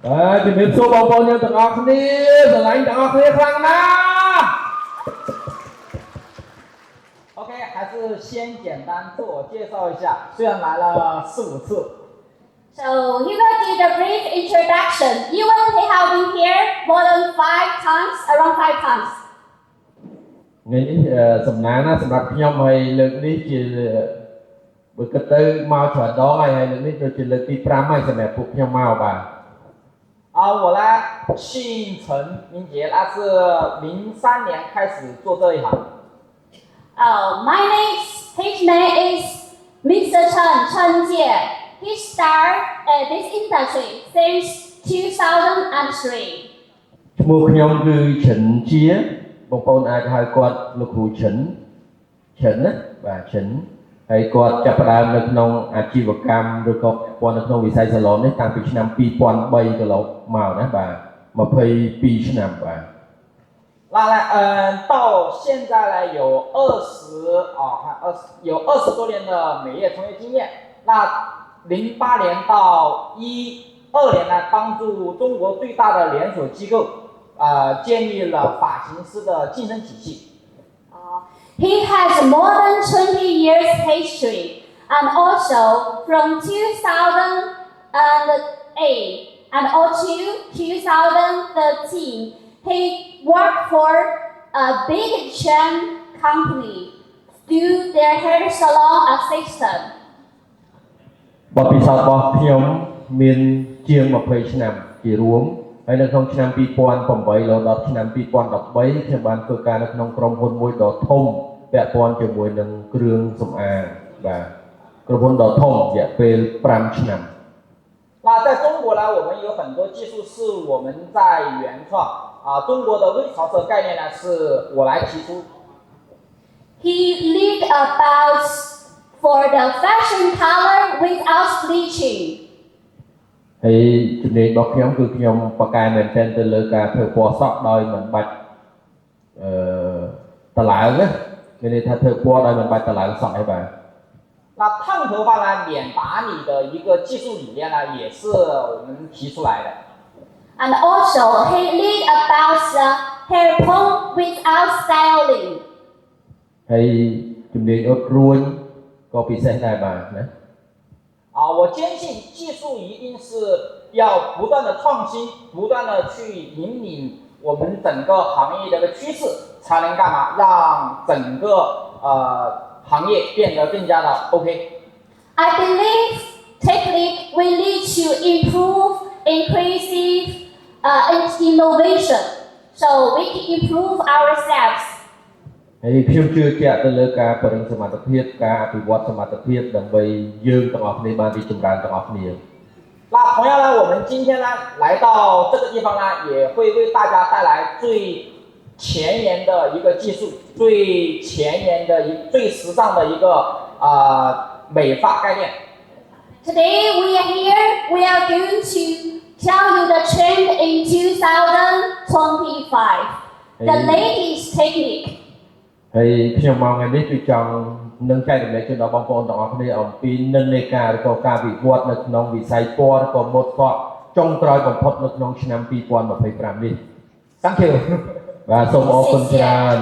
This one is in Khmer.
ជំរាបសួរបងប្អូនយើងទាំងអស់គ្នាស្រឡាញ់ទាំងអស់គ្នាខ្លាំងណាស់ OK，还是先简单自我介绍一下，虽然来了4、5次。So he will give a brief introduction. Even he have been here more than 5 times, around 5 times. ថ្ងៃនេះសំណាងណាសម្រាប់ខ្ញុំហើយលើកនេះជាបើគិតទៅមកច្រើនដងហើយលើកនេះគឺជាលើកទី5ហើយសម្រាប់ពួកខ្ញុំមកបាទ 我呢姓陈，名杰，那是03年开始做这一行。His name is Mr. Chen Jie. He started this industry since 2003. ឈ្មោះខ្ញុំគឺឈិនជាបងប្អូនអាចហៅគាត់លោកគ្រូឈិនណាបាទឈិនហើយគាត់ចាប់ផ្ដើមនៅក្នុងអាជីវកម្មឬក៏ព័ន្ធនៅក្នុងវិស័យសាឡននេះតាំងពីឆ្នាំ2003កន្លងមកណាបាទ22ឆ្នាំបាទ 那呢，到现在呢有20多年的美业从业经验。那08年到12年呢，帮助中国最大的连锁机构建立了发型师的晋升体系。He has more than 20 years history, and also from 2008 and also 2013, he worked for a big chain company, do their hair salon assistant. បទពិសោធន៍របស់ខ្ញុំមានជាង20ឆ្នាំជារួមហើយនៅក្នុងឆ្នាំ2008រហូតដល់ឆ្នាំ2013ខ្ញុំបានធ្វើការនៅក្នុងក្រុមហ៊ុនមួយដ៏ធំពាក់ព័ន្ធជាមួយនឹងគ្រឿងសម្អាងបាទក្រុមហ៊ុនដ៏ធំរយៈពេល5ឆ្នាំ 那在中国呢，我们有很多技术是我们在原创中国的微潮色概念呢是我来提出。He lead about for the fashion color without bleaching. ហើយជំនាញរបស់ខ្ញុំគឺខ្ញុំបកកែមែនទែនទៅលើការធ្វើពណ៌សក់ដោយមិនបាច់តឡើងណាមានន័យថាធ្វើពណ៌ដោយមិនបាច់តឡើងសក់ឯបាទ 那烫头发呢，免打理的一个技术理念呢，也是我们提出来的。And also, he lead about the hair comb without styling. ហើយជំនាញអត់រួញក៏ពិសេសដែរបាទណា 我坚信技术一定是要不断的创新，不断的去引领我们整个行业的一个趋势，才能干嘛？让整个行业变得更加的 OK。 I believe technique will lead to improve, increasing innovation, so we can improve ourselves. ហើយខ្ញុំជឿជាក់ទៅលើការបរិញ្ញាសមត្ថភាពការអភិវឌ្ឍសមត្ថភាពដើម្បីយើងទាំងអស់គ្នាបានរីកចម្រើនទាំងអស់គ្នា 那同样呢，我们今天呢来到这个地方呢，也会为大家带来最前沿的一个技术，最前沿的最时尚的一个美发概念。 Today we are here, we are going to tell you the trend in 2025, the latest technique. ហើយខ្ញុំមកថ្ងៃនេះគឺចង់នឹងចែករំលែកជូនដល់បងប្អូនទាំងអស់គ្នាអំពីនិន្នាការឬក៏ការវិវត្តនៅក្នុងវិស័យពណ៌ឬក៏ម៉ូដសក់ចុងក្រោយបំផុតនៅក្នុងឆ្នាំ2025នេះ Thank you. បាទសូមអរគុណច្រើន